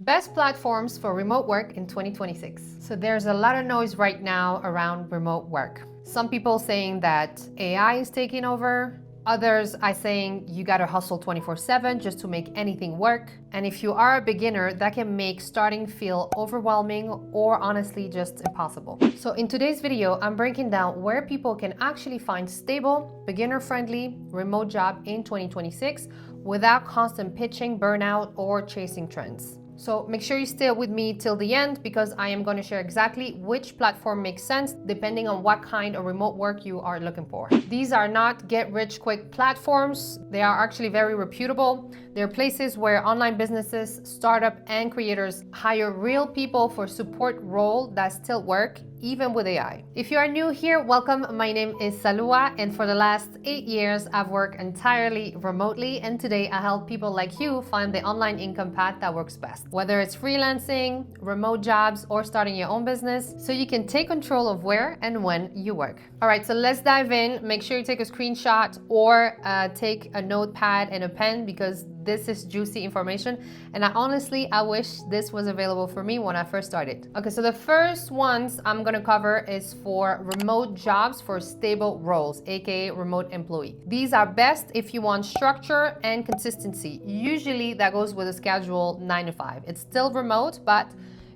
Best platforms for remote work in 2026. So there's a lot of noise right now around remote work. Some people saying that AI is taking over. Others are saying you gotta hustle 24/7 just to make anything work. And if you are a beginner, that can make starting feel overwhelming or honestly just impossible. So in today's video, I'm breaking down where people can actually find stable, beginner-friendly remote job in 2026 without constant pitching, burnout, or chasing trends. So make sure you stay with me till the end because I am going to share exactly which platform makes sense depending on what kind of remote work you are looking for. These are not get-rich-quick platforms. They are actually very reputable. They're places where online businesses, startup, and creators hire real people for support role that still work even with AI. If you are new here, welcome. My name is Salua, and for the last 8 years, I've worked entirely remotely, and today I help people like you find the online income path that works best. Whether it's freelancing, remote jobs, or starting your own business, so you can take control of where and when you work. All right, so let's dive in. Make sure you take a screenshot or take a notepad and a pen because this is juicy information, and I wish this was available for me when I first started. Okay, so the first ones I'm gonna cover is for remote jobs for stable roles, aka remote employee. These are best if you want structure and consistency. Usually that goes with a schedule 9 to 5. It's still remote, but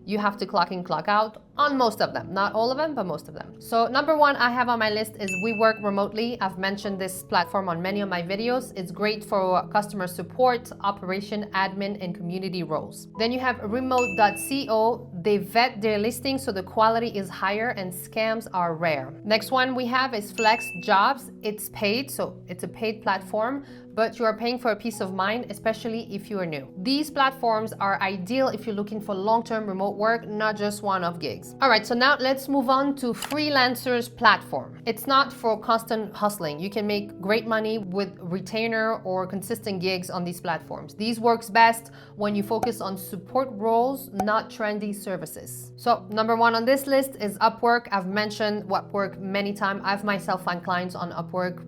you have to clock in, clock out on most of them. Not all of them, but most of them. So number one I have on my list is We Work Remotely. I've mentioned this platform on many of my videos. It's great for customer support, operation, admin, and community roles. Then you have remote.co. They vet their listings so the quality is higher and scams are rare. Next one we have is Flex Jobs. It's paid, so it's a paid platform, but you are paying for a peace of mind, especially if you are new. These platforms are ideal if you're looking for long-term remote work, not just one-off gigs. All right, so now let's move on to Freelancer's platform. It's not for constant hustling. You can make great money with retainer or consistent gigs on these platforms. These works best when you focus on support roles, not trendy services. So number one on this list is Upwork. I've mentioned Upwork many times. I've myself found clients on Upwork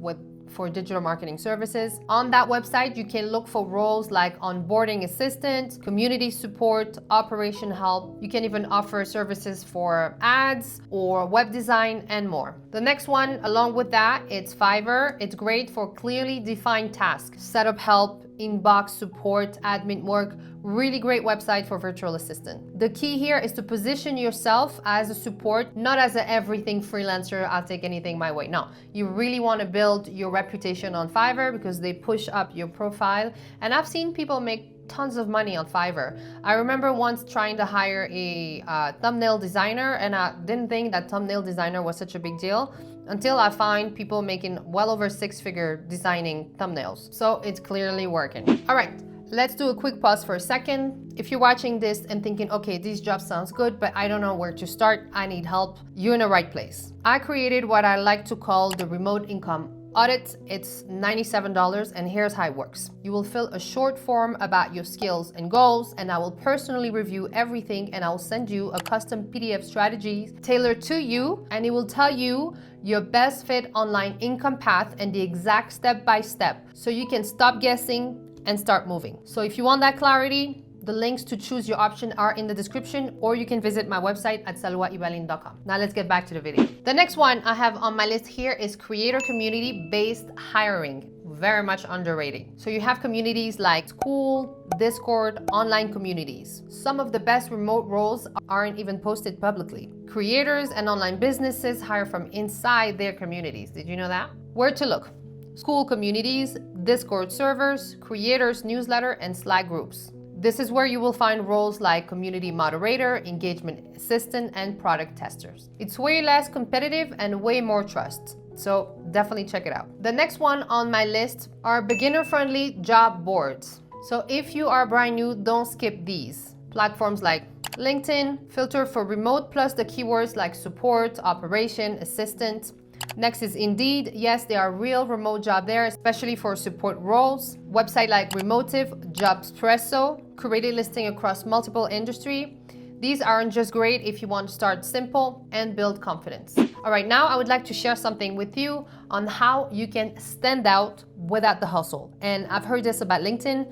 for digital marketing services. On that website, you can look for roles like onboarding assistant, community support, operation help. You can even offer services for ads or web design and more. The next one, along with that, it's Fiverr. It's great for clearly defined tasks, setup help, inbox support, admin work. Really great website for virtual assistant. The key here is to position yourself as a support, not as a everything freelancer, I'll take anything my way. No, you really want to build your reputation on Fiverr because they push up your profile. And I've seen people make tons of money on Fiverr. I remember once trying to hire a thumbnail designer, and I didn't think that thumbnail designer was such a big deal until I find people making well over 6-figure designing thumbnails. So it's clearly working. All right. Let's do a quick pause for a second. If you're watching this and thinking, okay, this job sounds good, but I don't know where to start, I need help, you're in the right place. I created what I like to call the remote income audit. It's $97, and here's how it works. You will fill a short form about your skills and goals, and I will personally review everything, and I will send you a custom PDF strategy tailored to you, and it will tell you your best fit online income path and the exact step-by-step, so you can stop guessing and start moving. So if you want that clarity, the links to choose your option are in the description, or you can visit my website at saluaibalin.com. Now let's get back to the video. The next one I have on my list here is creator community-based hiring. Very much underrated. So you have communities like school, Discord, online communities. Some of the best remote roles aren't even posted publicly. Creators and online businesses hire from inside their communities. Did you know that? Where to look? School communities, Discord servers, creators newsletter, and Slack groups. This is where you will find roles like community moderator, engagement assistant, and product testers. It's way less competitive and way more trust. So definitely check it out. The next one on my list are beginner-friendly job boards. So if you are brand new, don't skip these. Platforms like LinkedIn, filter for remote plus the keywords like support, operation, assistant. Next is Indeed. Yes, there are real remote jobs there, especially for support roles. Website like Remotive, Jobspresso, created listing across multiple industry. These aren't just great if you want to start simple and build confidence. All right, now I would like to share something with you on how you can stand out without the hustle. And I've heard this about LinkedIn.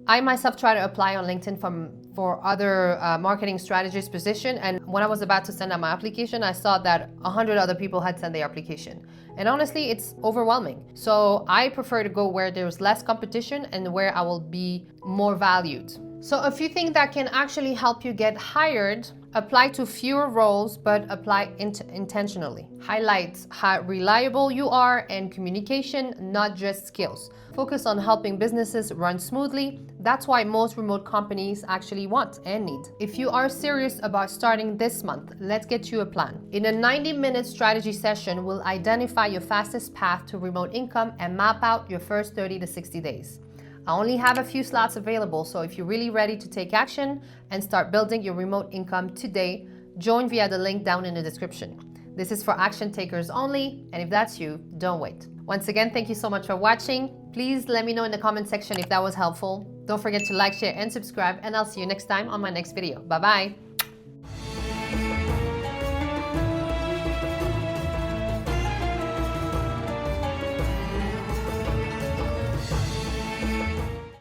I myself try to apply on LinkedIn from for other marketing strategist position, and when I was about to send out my application, I saw that 100 other people had sent their application. And honestly, it's overwhelming. So I prefer to go where there's less competition and where I will be more valued. So if you think that can actually help you get hired, apply to fewer roles, but apply intentionally. Highlight how reliable you are and communication, not just skills. Focus on helping businesses run smoothly. That's why most remote companies actually want and need. If you are serious about starting this month, let's get you a plan. In a 90-minute strategy session, we'll identify your fastest path to remote income and map out your first 30 to 60 days. I only have a few slots available, so if you're really ready to take action and start building your remote income today, join via the link down in the description. This is for action takers only, and if that's you, don't wait. Once again, thank you so much for watching. Please let me know in the comment section if that was helpful. Don't forget to like, share, and subscribe, and I'll see you next time on my next video. Bye-bye.